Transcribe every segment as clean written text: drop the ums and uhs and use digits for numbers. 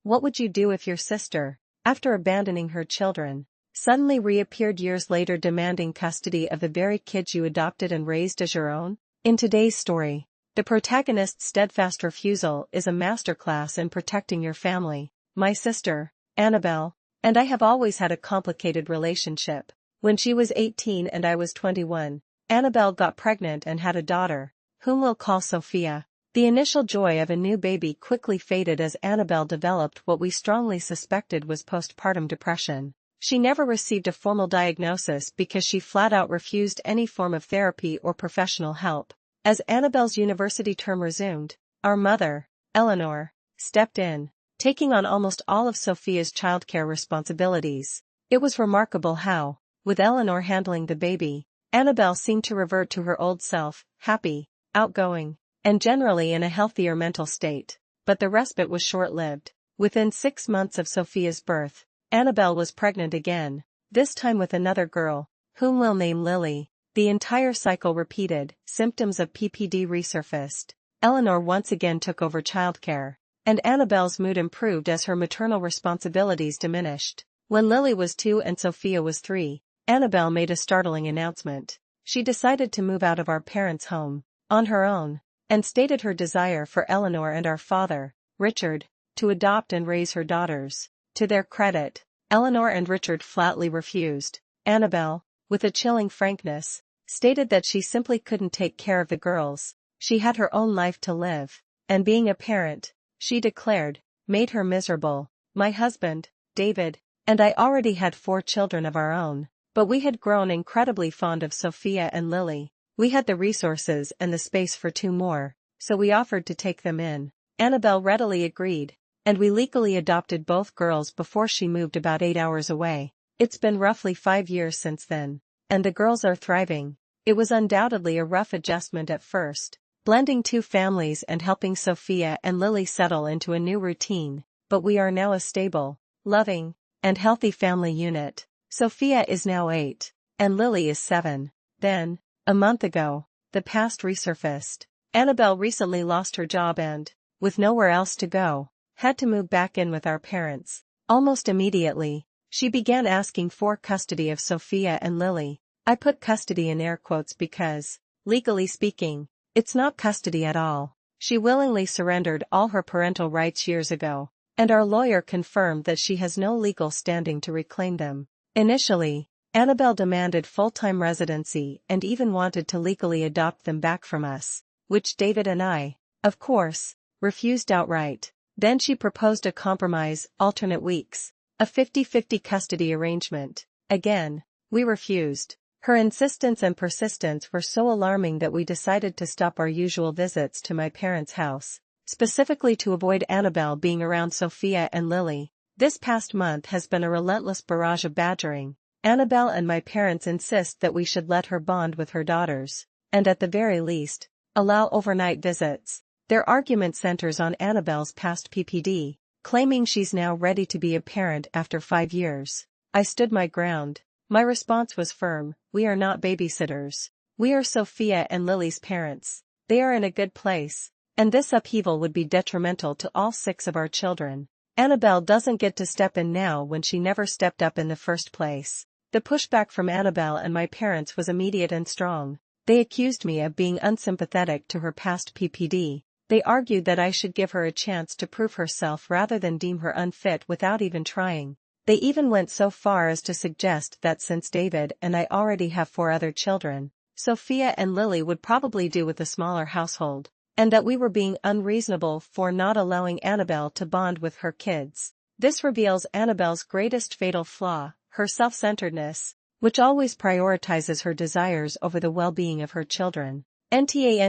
What would you do if your sister, after abandoning her children, suddenly reappeared years later demanding custody of the very kids you adopted and raised as your own? In today's story, the protagonist's steadfast refusal is a masterclass in protecting your family. My sister, Annabelle, and I have always had a complicated relationship. When she was 18 and I was 21, Annabelle got pregnant and had a daughter, whom we'll call Sophia. The initial joy of a new baby quickly faded as Annabelle developed what we strongly suspected was postpartum depression. She never received a formal diagnosis because she flat out refused any form of therapy or professional help. As Annabelle's university term resumed, our mother, Eleanor, stepped in, taking on almost all of Sophia's childcare responsibilities. It was remarkable how, with Eleanor handling the baby, Annabelle seemed to revert to her old self, happy, outgoing, and generally in a healthier mental state. But the respite was short-lived. Within 6 months of Sophia's birth, Annabelle was pregnant again, this time with another girl, whom we'll name Lily. The entire cycle repeated, symptoms of PPD resurfaced. Eleanor once again took over childcare, and Annabelle's mood improved as her maternal responsibilities diminished. When Lily was 2 and Sophia was 3, Annabelle made a startling announcement. She decided to move out of our parents' home, on her own, and stated her desire for Eleanor and our father, Richard, to adopt and raise her daughters. To their credit, Eleanor and Richard flatly refused. Annabelle, with a chilling frankness, stated that she simply couldn't take care of the girls. She had her own life to live, and being a parent, she declared, made her miserable. My husband, David, and I already had 4 children of our own, but we had grown incredibly fond of Sophia and Lily. We had the resources and the space for 2 more, so we offered to take them in. Annabelle readily agreed, and we legally adopted both girls before she moved about 8 hours away. It's been roughly 5 years since then, and the girls are thriving. It was undoubtedly a rough adjustment at first, blending 2 families and helping Sophia and Lily settle into a new routine, but we are now a stable, loving, and healthy family unit. Sophia is now 8, and Lily is 7. Then, a month ago, the past resurfaced. Annabelle recently lost her job and, with nowhere else to go, had to move back in with our parents. Almost immediately, she began asking for custody of Sophia and Lily. I put custody in air quotes because, legally speaking, it's not custody at all. She willingly surrendered all her parental rights years ago, and our lawyer confirmed that she has no legal standing to reclaim them. Initially, Annabelle demanded full-time residency and even wanted to legally adopt them back from us, which David and I, of course, refused outright. Then she proposed a compromise, alternate weeks, a 50-50 custody arrangement. Again, we refused. Her insistence and persistence were so alarming that we decided to stop our usual visits to my parents' house, specifically to avoid Annabelle being around Sophia and Lily. This past month has been a relentless barrage of badgering. Annabelle and my parents insist that we should let her bond with her daughters, and at the very least, allow overnight visits. Their argument centers on Annabelle's past PPD, claiming she's now ready to be a parent after 5 years. I stood my ground. My response was firm: we are not babysitters. We are Sophia and Lily's parents. They are in a good place, and this upheaval would be detrimental to all 6 of our children. Annabelle doesn't get to step in now when she never stepped up in the first place. The pushback from Annabelle and my parents was immediate and strong. They accused me of being unsympathetic to her past PPD. They argued that I should give her a chance to prove herself rather than deem her unfit without even trying. They even went so far as to suggest that since David and I already have 4 other children, Sophia and Lily would probably do with a smaller household, and that we were being unreasonable for not allowing Annabelle to bond with her kids. This reveals Annabelle's greatest fatal flaw, her self-centeredness, which always prioritizes her desires over the well-being of her children. NTA,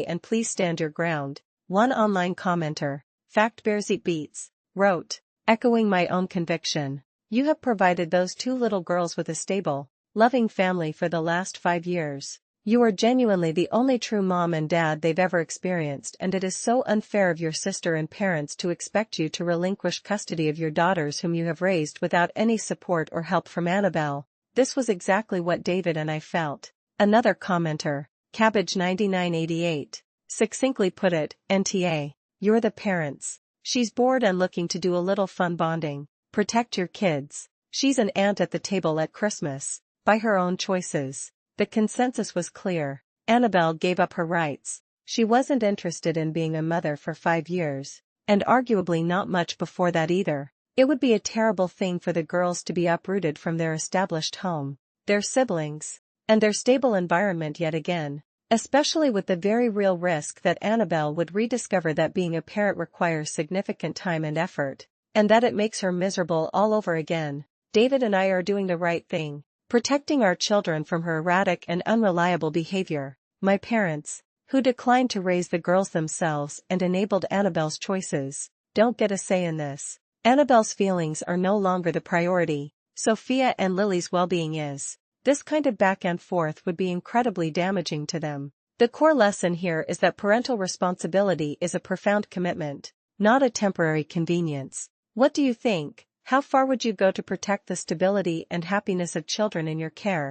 and please stand your ground. One online commenter, Fact Bears Eat Beats, wrote, echoing my own conviction, you have provided those 2 little girls with a stable, loving family for the last 5 years. You are genuinely the only true mom and dad they've ever experienced, and it is so unfair of your sister and parents to expect you to relinquish custody of your daughters whom you have raised without any support or help from Annabelle. This was exactly what David and I felt. Another commenter, Cabbage9988, succinctly put it, NTA, you're the parents. She's bored and looking to do a little fun bonding. Protect your kids. She's an aunt at the table at Christmas. By her own choices. The consensus was clear. Annabelle gave up her rights. She wasn't interested in being a mother for 5 years. And arguably not much before that either. It would be a terrible thing for the girls to be uprooted from their established home, their siblings, and their stable environment yet again. Especially with the very real risk that Annabelle would rediscover that being a parent requires significant time and effort, and that it makes her miserable all over again. David and I are doing the right thing, protecting our children from her erratic and unreliable behavior. My parents, who declined to raise the girls themselves and enabled Annabelle's choices, don't get a say in this. Annabelle's feelings are no longer the priority. Sophia and Lily's well-being is. This kind of back and forth would be incredibly damaging to them. The core lesson here is that parental responsibility is a profound commitment, not a temporary convenience. What do you think? How far would you go to protect the stability and happiness of children in your care?